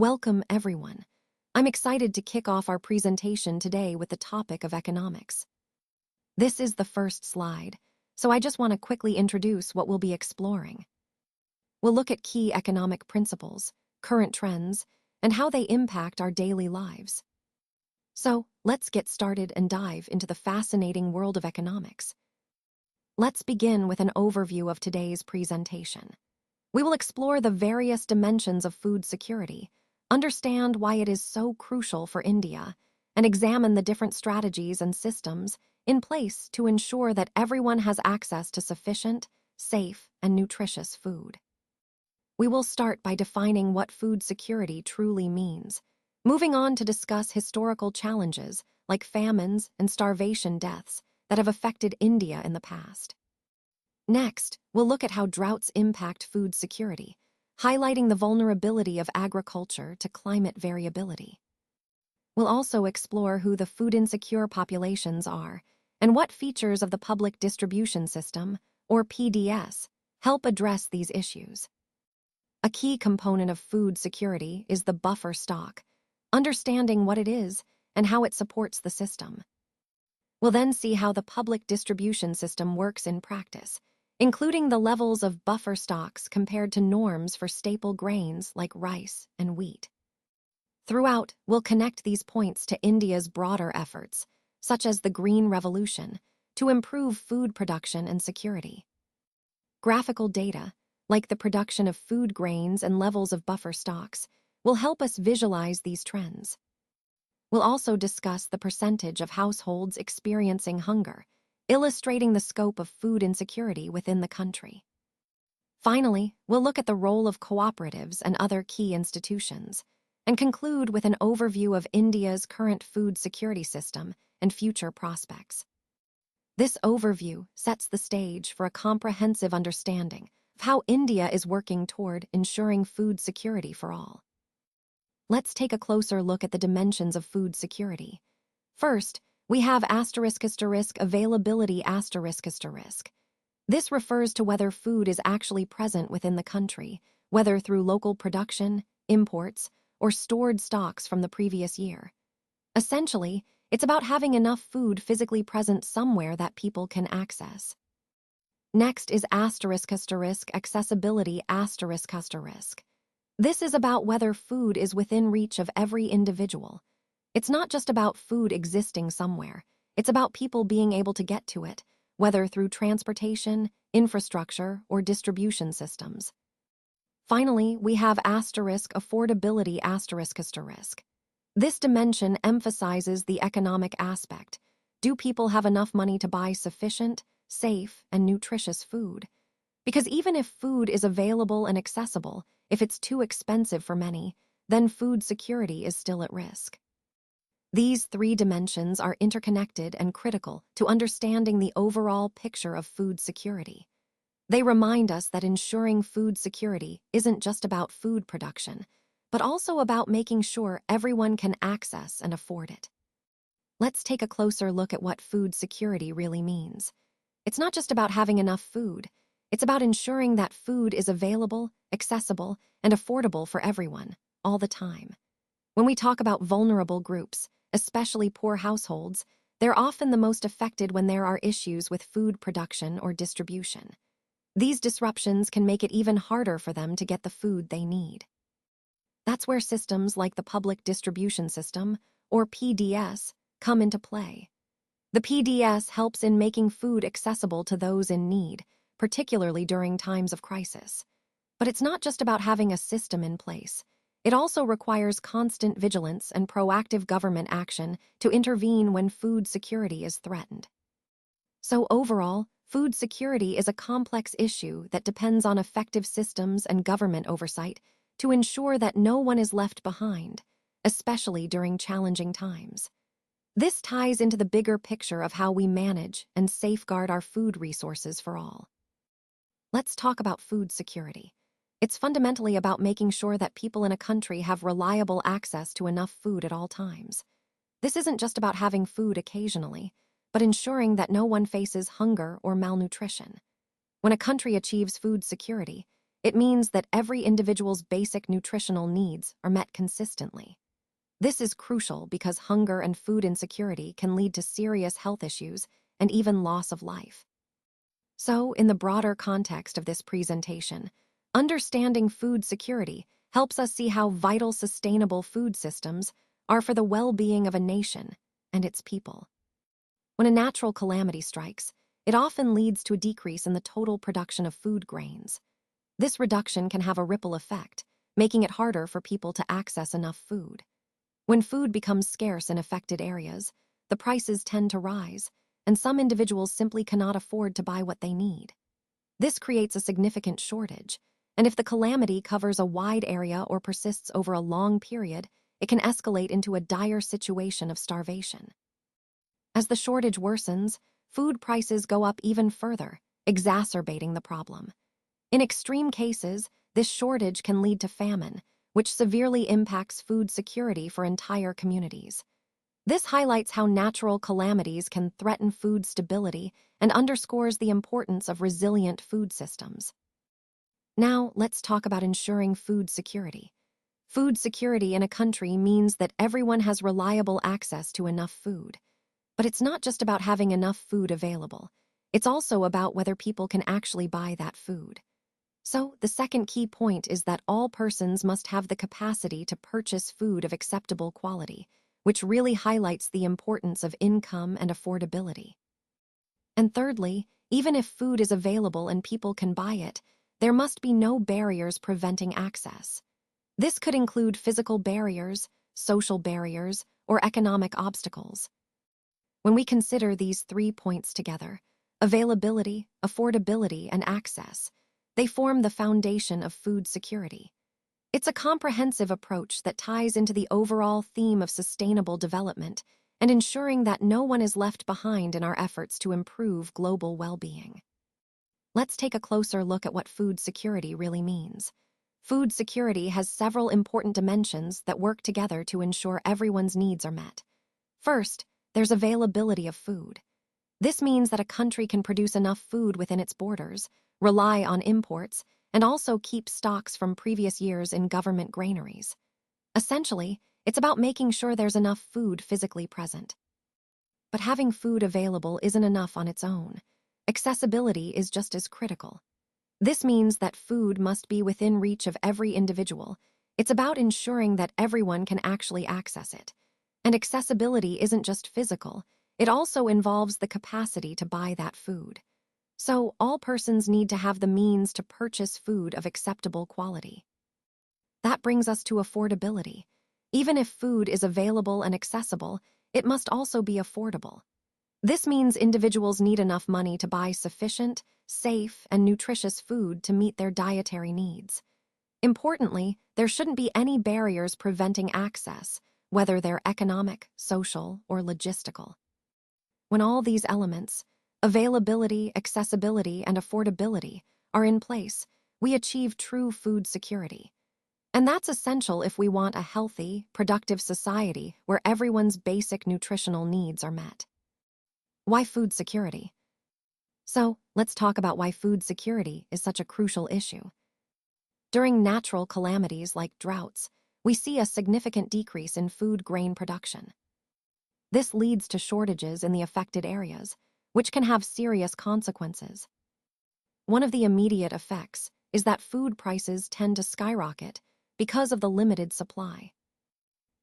Welcome, everyone. I'm excited to kick off our presentation today with the topic of economics. This is the first slide, so I just want to quickly introduce what we'll be exploring. We'll look at key economic principles, current trends, and how they impact our daily lives. So, let's get started and dive into the fascinating world of economics. Let's begin with an overview of today's presentation. We will explore the various dimensions of food security, understand why it is so crucial for India, and examine the different strategies and systems in place to ensure that everyone has access to sufficient, safe, and nutritious food. We will start by defining what food security truly means, moving on to discuss historical challenges like famines and starvation deaths that have affected India in the past. Next, we'll look at how droughts impact food security, highlighting the vulnerability of agriculture to climate variability. We'll also explore who the food-insecure populations are and what features of the public distribution system, or PDS, help address these issues. A key component of food security is the buffer stock, understanding what it is and how it supports the system. We'll then see how the public distribution system works in practice, including the levels of buffer stocks compared to norms for staple grains like rice and wheat. Throughout, we'll connect these points to India's broader efforts, such as the Green Revolution, to improve food production and security. Graphical data, like the production of food grains and levels of buffer stocks, will help us visualize these trends. We'll also discuss the percentage of households experiencing hunger, illustrating the scope of food insecurity within the country. Finally, we'll look at the role of cooperatives and other key institutions, and conclude with an overview of India's current food security system and future prospects. This overview sets the stage for a comprehensive understanding of how India is working toward ensuring food security for all. Let's take a closer look at the dimensions of food security. First, we have availability. This refers to whether food is actually present within the country, whether through local production, imports, or stored stocks from the previous year. Essentially, it's about having enough food physically present somewhere that people can access. Next is accessibility. This is about whether food is within reach of every individual. It's not just about food existing somewhere, it's about people being able to get to it, whether through transportation, infrastructure, or distribution systems. Finally, we have affordability. This dimension emphasizes the economic aspect. Do people have enough money to buy sufficient, safe, and nutritious food? Because even if food is available and accessible, if it's too expensive for many, then food security is still at risk. These three dimensions are interconnected and critical to understanding the overall picture of food security. They remind us that ensuring food security isn't just about food production, but also about making sure everyone can access and afford it. Let's take a closer look at what food security really means. It's not just about having enough food. It's about ensuring that food is available, accessible, and affordable for everyone, all the time. When we talk about vulnerable groups, especially poor households, they're often the most affected when there are issues with food production or distribution. These disruptions can make it even harder for them to get the food they need. That's where systems like the public distribution system, or PDS, come into play. The PDS helps in making food accessible to those in need, particularly during times of crisis. But it's not just about having a system in place. It also requires constant vigilance and proactive government action to intervene when food security is threatened. So overall, food security is a complex issue that depends on effective systems and government oversight to ensure that no one is left behind, especially during challenging times. This ties into the bigger picture of how we manage and safeguard our food resources for all. Let's talk about food security. It's fundamentally about making sure that people in a country have reliable access to enough food at all times. This isn't just about having food occasionally, but ensuring that no one faces hunger or malnutrition. When a country achieves food security, It means that every individual's basic nutritional needs are met consistently. This is crucial because hunger and food insecurity can lead to serious health issues and even loss of life. So, in the broader context of this presentation, understanding food security helps us see how vital sustainable food systems are for the well-being of a nation and its people. When a natural calamity strikes, it often leads to a decrease in the total production of food grains. This reduction can have a ripple effect, making it harder for people to access enough food. When food becomes scarce in affected areas, the prices tend to rise, and some individuals simply cannot afford to buy what they need. This creates a significant shortage, and if the calamity covers a wide area or persists over a long period, it can escalate into a dire situation of starvation. As the shortage worsens, food prices go up even further, exacerbating the problem. In extreme cases, this shortage can lead to famine, which severely impacts food security for entire communities. This highlights how natural calamities can threaten food stability and underscores the importance of resilient food systems. Now, let's talk about ensuring food security. Food security in a country means that everyone has reliable access to enough food. But it's not just about having enough food available. It's also about whether people can actually buy that food. So, the second key point is that all persons must have the capacity to purchase food of acceptable quality, which really highlights the importance of income and affordability. And thirdly, even if food is available and people can buy it, there must be no barriers preventing access. This could include physical barriers, social barriers, or economic obstacles. When we consider these 3 points together, availability, affordability, and access, they form the foundation of food security. It's a comprehensive approach that ties into the overall theme of sustainable development and ensuring that no one is left behind in our efforts to improve global well-being. Let's take a closer look at what food security really means. Food security has several important dimensions that work together to ensure everyone's needs are met. First, there's availability of food. This means that a country can produce enough food within its borders, rely on imports, and also keep stocks from previous years in government granaries. Essentially, it's about making sure there's enough food physically present. But having food available isn't enough on its own. Accessibility is just as critical. This means that food must be within reach of every individual. It's about ensuring that everyone can actually access it. And accessibility isn't just physical, it also involves the capacity to buy that food. So, all persons need to have the means to purchase food of acceptable quality. That brings us to affordability. Even if food is available and accessible, it must also be affordable. This means individuals need enough money to buy sufficient, safe, and nutritious food to meet their dietary needs. Importantly, there shouldn't be any barriers preventing access, whether they're economic, social, or logistical. When all these elements, availability, accessibility, and affordability, are in place, we achieve true food security. And that's essential if we want a healthy, productive society where everyone's basic nutritional needs are met. Why food security? So, let's talk about why food security is such a crucial issue. During natural calamities like droughts, we see a significant decrease in food grain production. This leads to shortages in the affected areas, which can have serious consequences. One of the immediate effects is that food prices tend to skyrocket because of the limited supply.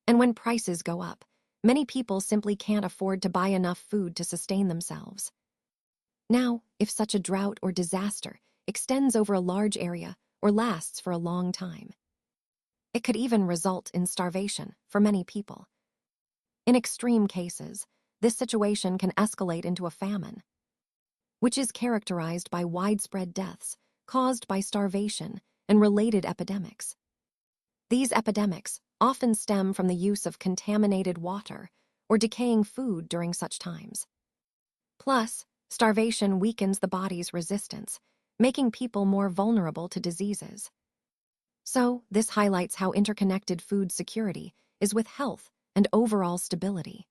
And when prices go up, many people simply can't afford to buy enough food to sustain themselves. Now, if such a drought or disaster extends over a large area or lasts for a long time, it could even result in starvation for many people. In extreme cases, this situation can escalate into a famine, which is characterized by widespread deaths caused by starvation and related epidemics. These epidemics often stem from the use of contaminated water or decaying food during such times. Plus, starvation weakens the body's resistance, making people more vulnerable to diseases. So, this highlights how interconnected food security is with health and overall stability.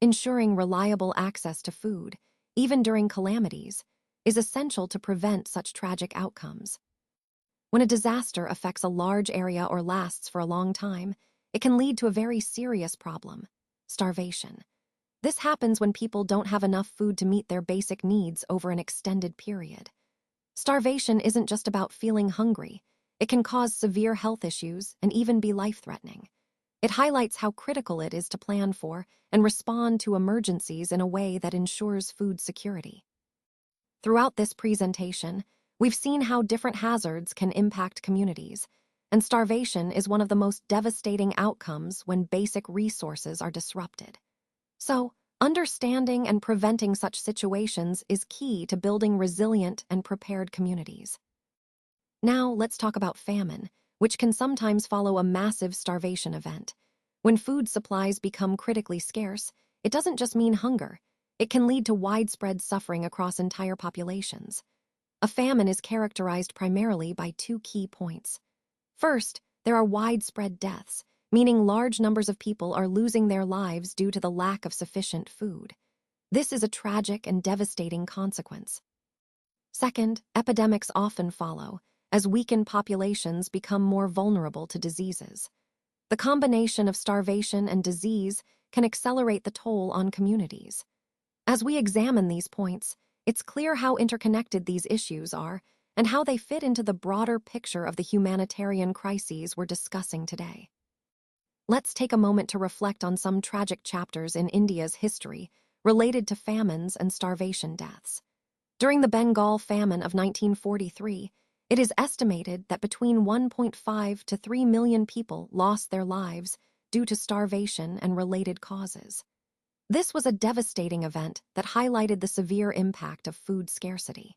Ensuring reliable access to food, even during calamities, is essential to prevent such tragic outcomes. When a disaster affects a large area or lasts for a long time, it can lead to a very serious problem: starvation. This happens when people don't have enough food to meet their basic needs over an extended period. Starvation isn't just about feeling hungry. It can cause severe health issues and even be life-threatening. It highlights how critical it is to plan for and respond to emergencies in a way that ensures food security. Throughout this presentation, we've seen how different hazards can impact communities, and starvation is one of the most devastating outcomes when basic resources are disrupted. So, understanding and preventing such situations is key to building resilient and prepared communities. Now, let's talk about famine, which can sometimes follow a massive starvation event. When food supplies become critically scarce, it doesn't just mean hunger. It can lead to widespread suffering across entire populations. A famine is characterized primarily by two key points. First, there are widespread deaths, meaning large numbers of people are losing their lives due to the lack of sufficient food. This is a tragic and devastating consequence. Second, epidemics often follow, as weakened populations become more vulnerable to diseases. The combination of starvation and disease can accelerate the toll on communities. As we examine these points, it's clear how interconnected these issues are and how they fit into the broader picture of the humanitarian crises we're discussing today. Let's take a moment to reflect on some tragic chapters in India's history related to famines and starvation deaths. During the Bengal famine of 1943, it is estimated that between 1.5 to 3 million people lost their lives due to starvation and related causes. This was a devastating event that highlighted the severe impact of food scarcity.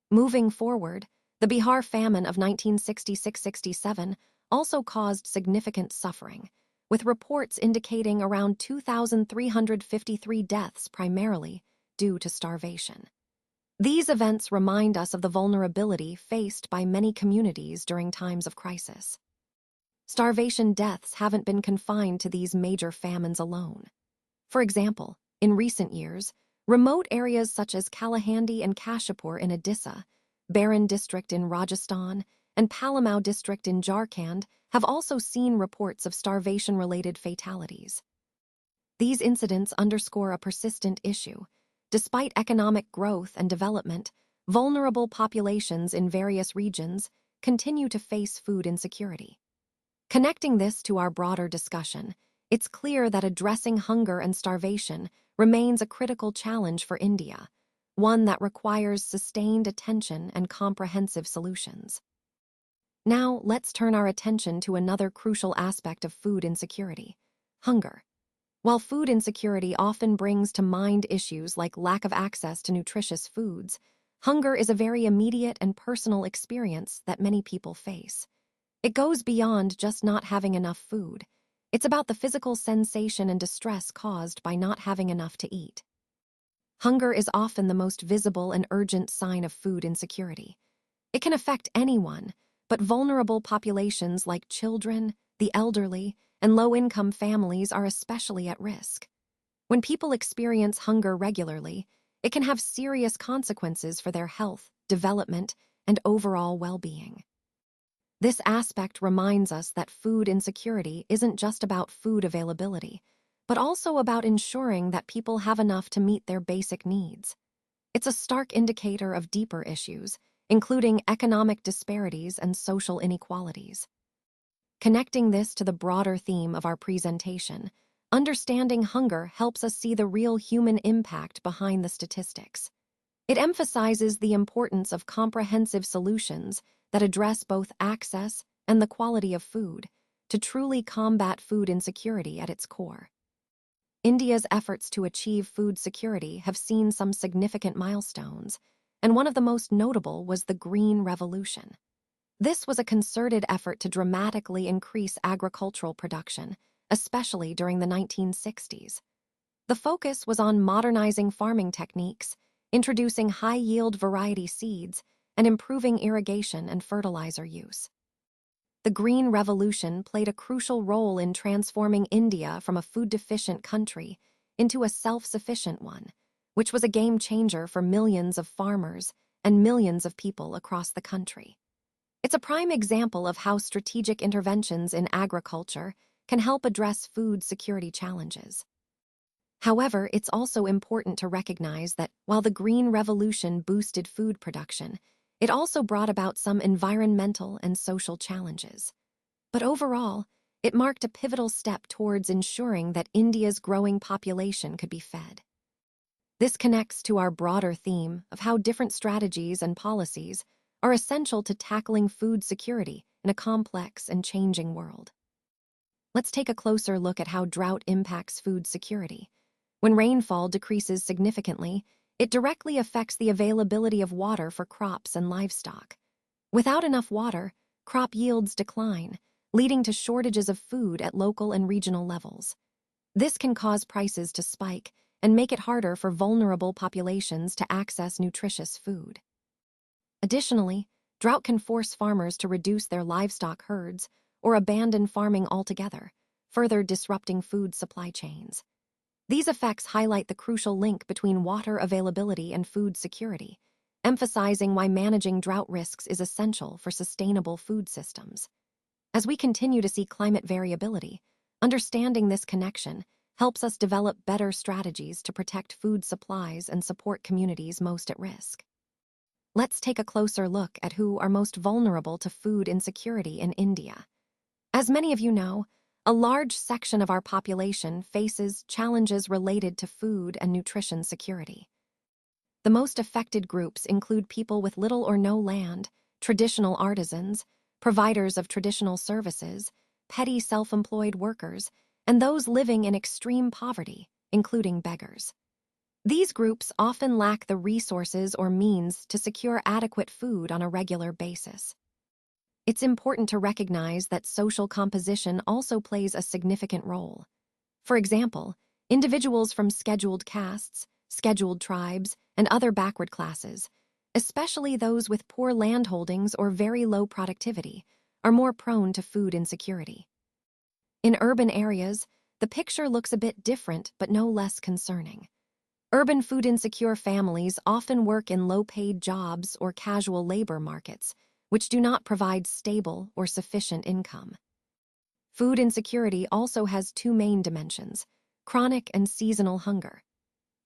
Moving forward, the Bihar famine of 1966-67 also caused significant suffering, with reports indicating around 2,353 deaths primarily due to starvation. These events remind us of the vulnerability faced by many communities during times of crisis. Starvation deaths haven't been confined to these major famines alone. For example, in recent years, remote areas such as Kalahandi and Kashipur in Odisha, Baran district in Rajasthan, and Palamau district in Jharkhand have also seen reports of starvation-related fatalities. These incidents underscore a persistent issue. Despite economic growth and development, vulnerable populations in various regions continue to face food insecurity. Connecting this to our broader discussion, it's clear that addressing hunger and starvation remains a critical challenge for India, one that requires sustained attention and comprehensive solutions. Now, let's turn our attention to another crucial aspect of food insecurity: hunger. While food insecurity often brings to mind issues like lack of access to nutritious foods, hunger is a very immediate and personal experience that many people face. It goes beyond just not having enough food. It's about the physical sensation and distress caused by not having enough to eat. Hunger is often the most visible and urgent sign of food insecurity. It can affect anyone, but vulnerable populations like children, the elderly, and low-income families are especially at risk. When people experience hunger regularly, it can have serious consequences for their health, development, and overall well-being. This aspect reminds us that food insecurity isn't just about food availability, but also about ensuring that people have enough to meet their basic needs. It's a stark indicator of deeper issues, including economic disparities and social inequalities. Connecting this to the broader theme of our presentation, understanding hunger helps us see the real human impact behind the statistics. It emphasizes the importance of comprehensive solutions that address both access and the quality of food to truly combat food insecurity at its core. India's efforts to achieve food security have seen some significant milestones, and one of the most notable was the Green Revolution. This was a concerted effort to dramatically increase agricultural production, especially during the 1960s. The focus was on modernizing farming techniques, introducing high-yield variety seeds, and improving irrigation and fertilizer use. The Green Revolution played a crucial role in transforming India from a food-deficient country into a self-sufficient one, which was a game changer for millions of farmers and millions of people across the country. It's a prime example of how strategic interventions in agriculture can help address food security challenges. However, it's also important to recognize that while the Green Revolution boosted food production, it also brought about some environmental and social challenges. But overall, it marked a pivotal step towards ensuring that India's growing population could be fed. This connects to our broader theme of how different strategies and policies are essential to tackling food security in a complex and changing world. Let's take a closer look at how drought impacts food security. When rainfall decreases significantly, it directly affects the availability of water for crops and livestock. Without enough water, crop yields decline, leading to shortages of food at local and regional levels. This can cause prices to spike and make it harder for vulnerable populations to access nutritious food. Additionally, drought can force farmers to reduce their livestock herds or abandon farming altogether, further disrupting food supply chains. These effects highlight the crucial link between water availability and food security, emphasizing why managing drought risks is essential for sustainable food systems. As we continue to see climate variability, understanding this connection helps us develop better strategies to protect food supplies and support communities most at risk. Let's take a closer look at who are most vulnerable to food insecurity in India. As many of you know, a large section of our population faces challenges related to food and nutrition security. The most affected groups include people with little or no land, traditional artisans, providers of traditional services, petty self-employed workers, and those living in extreme poverty, including beggars. These groups often lack the resources or means to secure adequate food on a regular basis. It's important to recognize that social composition also plays a significant role. For example, individuals from scheduled castes, scheduled tribes, and other backward classes, especially those with poor landholdings or very low productivity, are more prone to food insecurity. In urban areas, the picture looks a bit different but no less concerning. Urban food insecure families often work in low-paid jobs or casual labor markets, which do not provide stable or sufficient income. Food insecurity also has two main dimensions: chronic and seasonal hunger.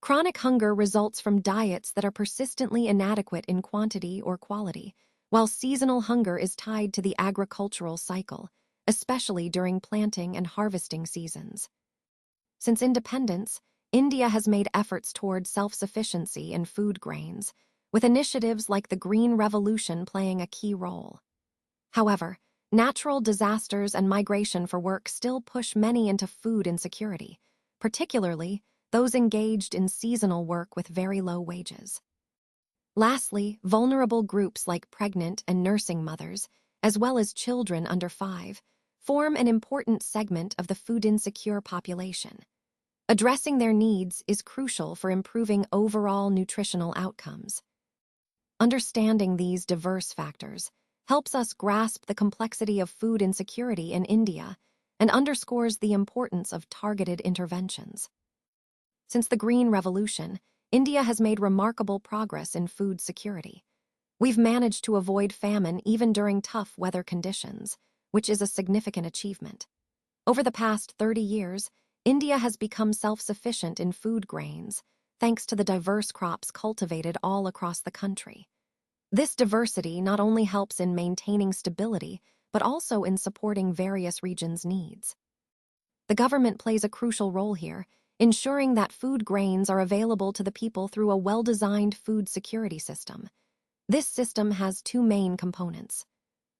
Chronic hunger results from diets that are persistently inadequate in quantity or quality, while seasonal hunger is tied to the agricultural cycle, especially during planting and harvesting seasons. Since independence, India has made efforts toward self-sufficiency in food grains, with initiatives like the Green Revolution playing a key role. However, natural disasters and migration for work still push many into food insecurity, particularly those engaged in seasonal work with very low wages. Lastly, vulnerable groups like pregnant and nursing mothers, as well as children under 5, form an important segment of the food insecure population. Addressing their needs is crucial for improving overall nutritional outcomes. Understanding these diverse factors helps us grasp the complexity of food insecurity in India and underscores the importance of targeted interventions. Since the Green Revolution, India has made remarkable progress in food security. We've managed to avoid famine even during tough weather conditions, which is a significant achievement. Over the past 30 years, India has become self-sufficient in food grains, thanks to the diverse crops cultivated all across the country. This diversity not only helps in maintaining stability, but also in supporting various regions' needs. The government plays a crucial role here, ensuring that food grains are available to the people through a well-designed food security system. This system has two main components.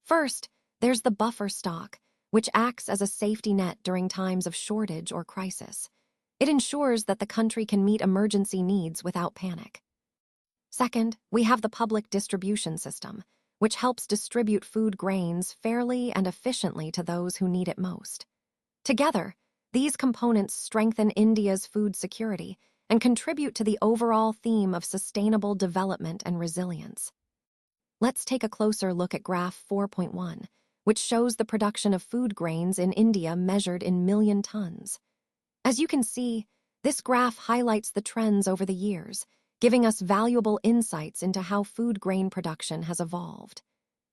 First, there's the buffer stock, which acts as a safety net during times of shortage or crisis. It ensures that the country can meet emergency needs without panic. Second, we have the public distribution system, which helps distribute food grains fairly and efficiently to those who need it most. Together, these components strengthen India's food security and contribute to the overall theme of sustainable development and resilience. Let's take a closer look at Graph 4.1, which shows the production of food grains in India measured in million tons. As you can see, this graph highlights the trends over the years, giving us valuable insights into how food grain production has evolved.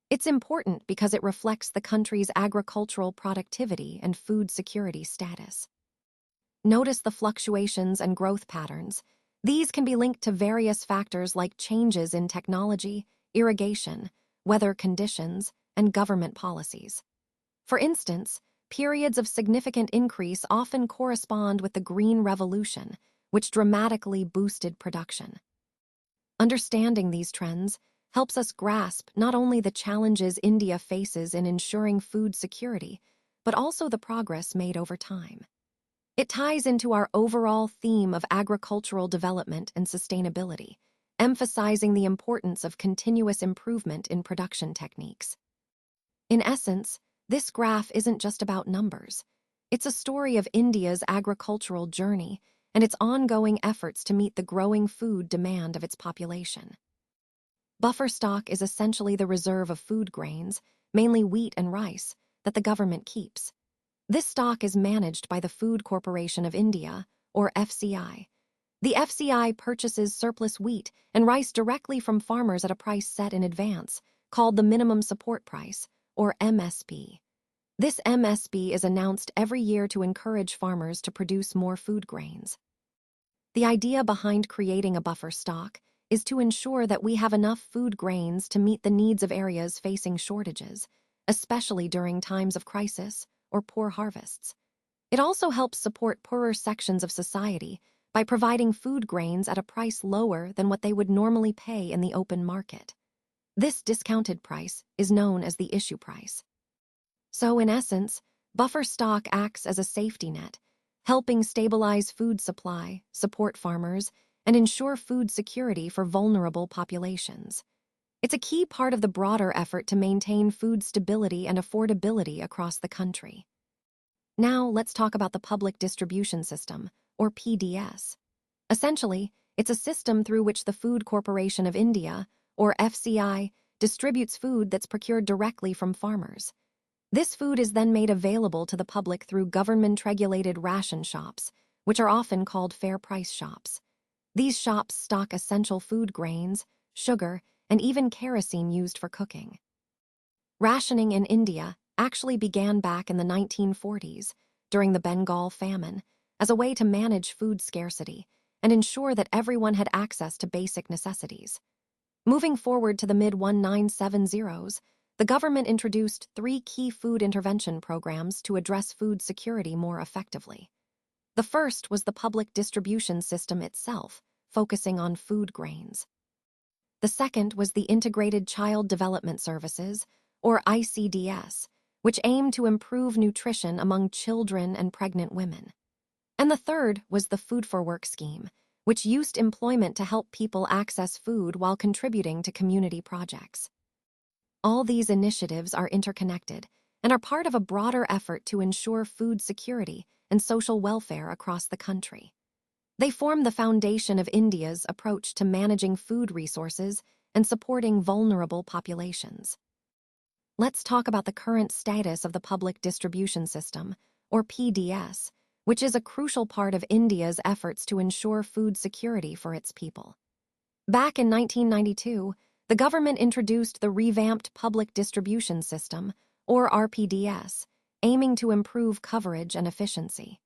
It's important because it reflects the country's agricultural productivity and food security status. Notice the fluctuations and growth patterns. These can be linked to various factors like changes in technology, irrigation, weather conditions, and government policies. For instance, periods of significant increase often correspond with the Green Revolution, which dramatically boosted production. Understanding these trends helps us grasp not only the challenges India faces in ensuring food security, but also the progress made over time. It ties into our overall theme of agricultural development and sustainability, emphasizing the importance of continuous improvement in production techniques. In essence, this graph isn't just about numbers. It's a story of India's agricultural journey and its ongoing efforts to meet the growing food demand of its population. Buffer stock is essentially the reserve of food grains, mainly wheat and rice, that the government keeps. This stock is managed by the Food Corporation of India, or FCI. The FCI purchases surplus wheat and rice directly from farmers at a price set in advance, called the Minimum Support Price, or MSP. This MSP is announced every year to encourage farmers to produce more food grains. The idea behind creating a buffer stock is to ensure that we have enough food grains to meet the needs of areas facing shortages, especially during times of crisis or poor harvests. It also helps support poorer sections of society by providing food grains at a price lower than what they would normally pay in the open market. This discounted price is known as the issue price. So, in essence, buffer stock acts as a safety net, helping stabilize food supply, support farmers, and ensure food security for vulnerable populations. It's a key part of the broader effort to maintain food stability and affordability across the country. Now, let's talk about the Public Distribution System, or PDS. Essentially, it's a system through which the Food Corporation of India, or FCI, distributes food that's procured directly from farmers. This food is then made available to the public through government-regulated ration shops, which are often called fair price shops. These shops stock essential food grains, sugar, and even kerosene used for cooking. Rationing in India actually began back in the 1940s, during the Bengal famine, as a way to manage food scarcity and ensure that everyone had access to basic necessities. Moving forward to the mid-1970s, the government introduced 3 key food intervention programs to address food security more effectively. The first was the public distribution system itself, focusing on food grains. The second was the Integrated Child Development Services, or ICDS, which aimed to improve nutrition among children and pregnant women. And the third was the Food for Work scheme, which used employment to help people access food while contributing to community projects. All these initiatives are interconnected and are part of a broader effort to ensure food security and social welfare across the country. They form the foundation of India's approach to managing food resources and supporting vulnerable populations. Let's talk about the current status of the Public Distribution System, or PDS, which is a crucial part of India's efforts to ensure food security for its people. Back in 1992, the government introduced the revamped Public Distribution System, or RPDS, aiming to improve coverage and efficiency.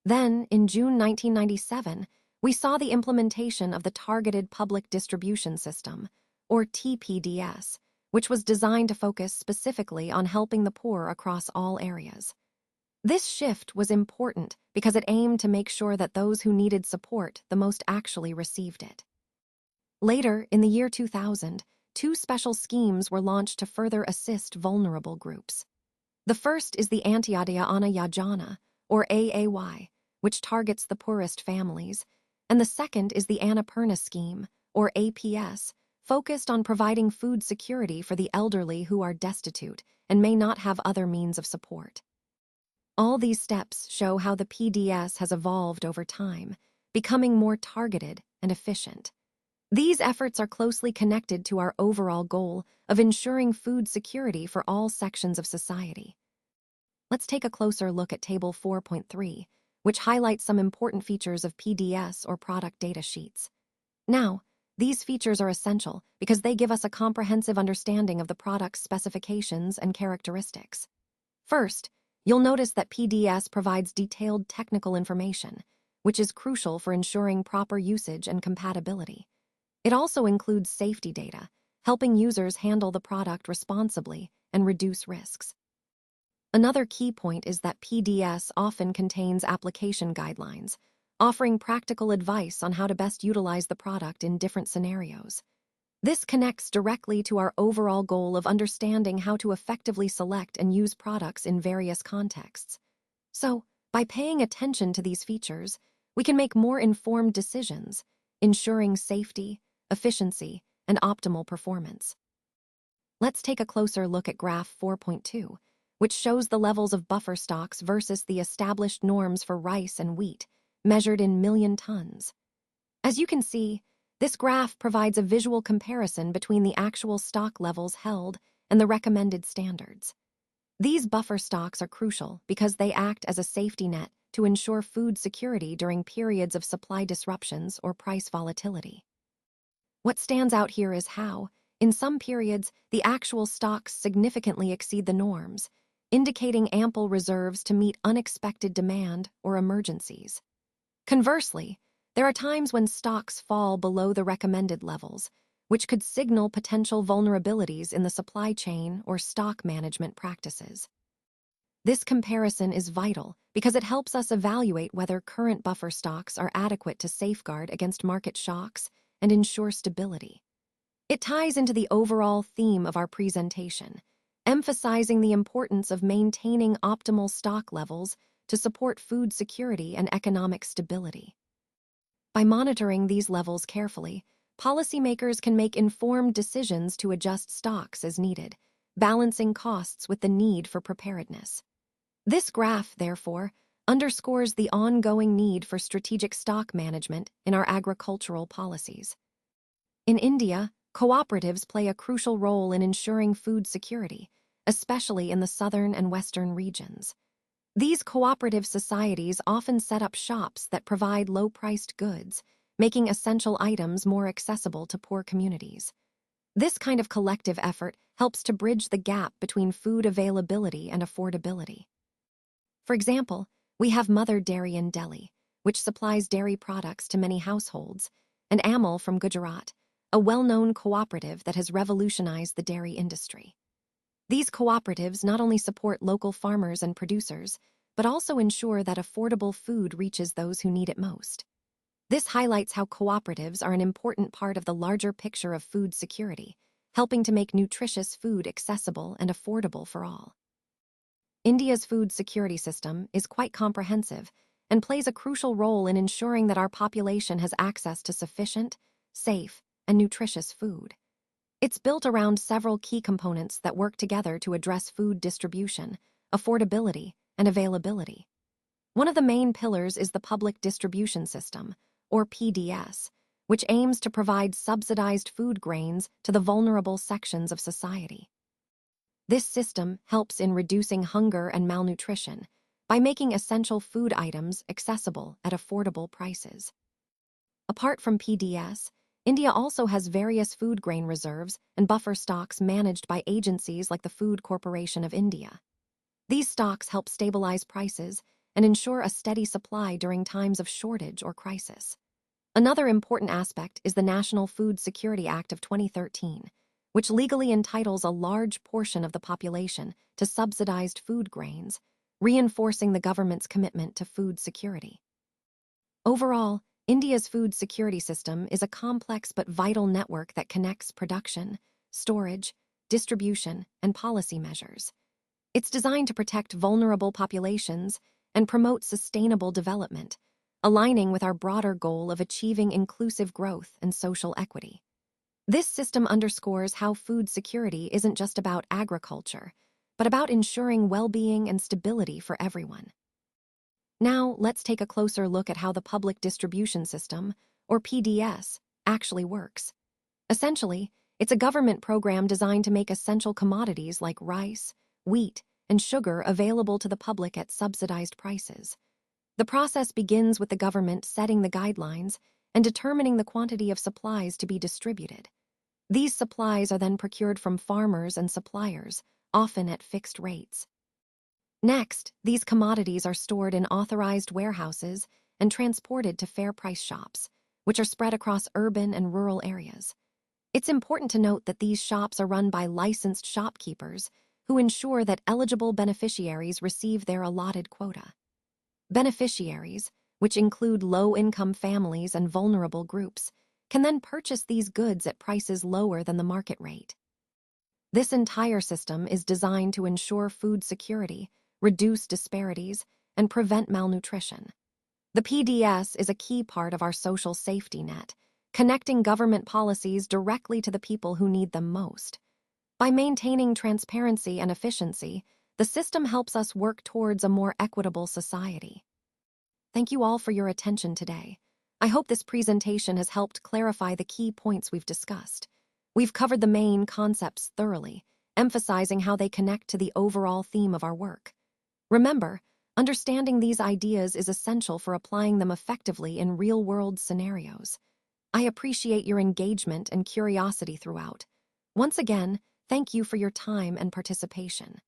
Then, in June 1997, we saw the implementation of the Targeted Public Distribution System, or TPDS, which was designed to focus specifically on helping the poor across all areas. This shift was important because it aimed to make sure that those who needed support the most actually received it. Later, in the year 2000, 2 special schemes were launched to further assist vulnerable groups. The first is the Antyodaya Anna Yojana, or AAY, which targets the poorest families, and the second is the Annapurna Scheme, or APS, focused on providing food security for the elderly who are destitute and may not have other means of support. All these steps show how the PDS has evolved over time, becoming more targeted and efficient. These efforts are closely connected to our overall goal of ensuring food security for all sections of society. Let's take a closer look at Table 4.3, which highlights some important features of PDS or product data sheets. Now, These features are essential because they give us a comprehensive understanding of the product's specifications and characteristics. First, you'll notice that PDS provides detailed technical information, which is crucial for ensuring proper usage and compatibility. It also includes safety data, helping users handle the product responsibly and reduce risks. Another key point is that PDS often contains application guidelines, offering practical advice on how to best utilize the product in different scenarios. This connects directly to our overall goal of understanding how to effectively select and use products in various contexts. So, by paying attention to these features, we can make more informed decisions, ensuring safety, efficiency, and optimal performance. Let's take a closer look at Graph 4.2, which shows the levels of buffer stocks versus the established norms for rice and wheat, measured in million tons. As you can see, this graph provides a visual comparison between the actual stock levels held and the recommended standards. These buffer stocks are crucial because they act as a safety net to ensure food security during periods of supply disruptions or price volatility. What stands out here is how, in some periods, the actual stocks significantly exceed the norms, indicating ample reserves to meet unexpected demand or emergencies. Conversely, there are times when stocks fall below the recommended levels, which could signal potential vulnerabilities in the supply chain or stock management practices. This comparison is vital because it helps us evaluate whether current buffer stocks are adequate to safeguard against market shocks and ensure stability. It ties into the overall theme of our presentation, emphasizing the importance of maintaining optimal stock levels to support food security and economic stability. By monitoring these levels carefully, policymakers can make informed decisions to adjust stocks as needed, balancing costs with the need for preparedness. This graph, therefore, underscores the ongoing need for strategic stock management in our agricultural policies. In India, cooperatives play a crucial role in ensuring food security, especially in the southern and western regions. These cooperative societies often set up shops that provide low-priced goods, making essential items more accessible to poor communities. This kind of collective effort helps to bridge the gap between food availability and affordability. For example, we have Mother Dairy in Delhi, which supplies dairy products to many households, and Amul from Gujarat, a well-known cooperative that has revolutionized the dairy industry. These cooperatives not only support local farmers and producers, but also ensure that affordable food reaches those who need it most. This highlights how cooperatives are an important part of the larger picture of food security, helping to make nutritious food accessible and affordable for all. India's food security system is quite comprehensive and plays a crucial role in ensuring that our population has access to sufficient, safe, and nutritious food. It's built around several key components that work together to address food distribution, affordability, and availability. One of the main pillars is the public distribution system, or PDS, which aims to provide subsidized food grains to the vulnerable sections of society. This system helps in reducing hunger and malnutrition by making essential food items accessible at affordable prices. Apart from PDS, India also has various food grain reserves and buffer stocks managed by agencies like the Food Corporation of India. These stocks help stabilize prices and ensure a steady supply during times of shortage or crisis. Another important aspect is the National Food Security Act of 2013, which legally entitles a large portion of the population to subsidized food grains, reinforcing the government's commitment to food security. Overall, India's food security system is a complex but vital network that connects production, storage, distribution, and policy measures. It's designed to protect vulnerable populations and promote sustainable development, aligning with our broader goal of achieving inclusive growth and social equity. This system underscores how food security isn't just about agriculture, but about ensuring well-being and stability for everyone. Now, let's take a closer look at how the public distribution system, or PDS, actually works. Essentially, it's a government program designed to make essential commodities like rice, wheat, and sugar available to the public at subsidized prices. The process begins with the government setting the guidelines and determining the quantity of supplies to be distributed. These supplies are then procured from farmers and suppliers, often at fixed rates. Next, these commodities are stored in authorized warehouses and transported to fair price shops, which are spread across urban and rural areas. It's important to note that these shops are run by licensed shopkeepers who ensure that eligible beneficiaries receive their allotted quota. Beneficiaries, which include low-income families and vulnerable groups, can then purchase these goods at prices lower than the market rate. This entire system is designed to ensure food security, reduce disparities, and prevent malnutrition. The PDS is a key part of our social safety net, connecting government policies directly to the people who need them most. By maintaining transparency and efficiency, the system helps us work towards a more equitable society. Thank you all for your attention today. I hope this presentation has helped clarify the key points we've discussed. We've covered the main concepts thoroughly, emphasizing how they connect to the overall theme of our work. Remember, understanding these ideas is essential for applying them effectively in real-world scenarios. I appreciate your engagement and curiosity throughout. Once again, thank you for your time and participation.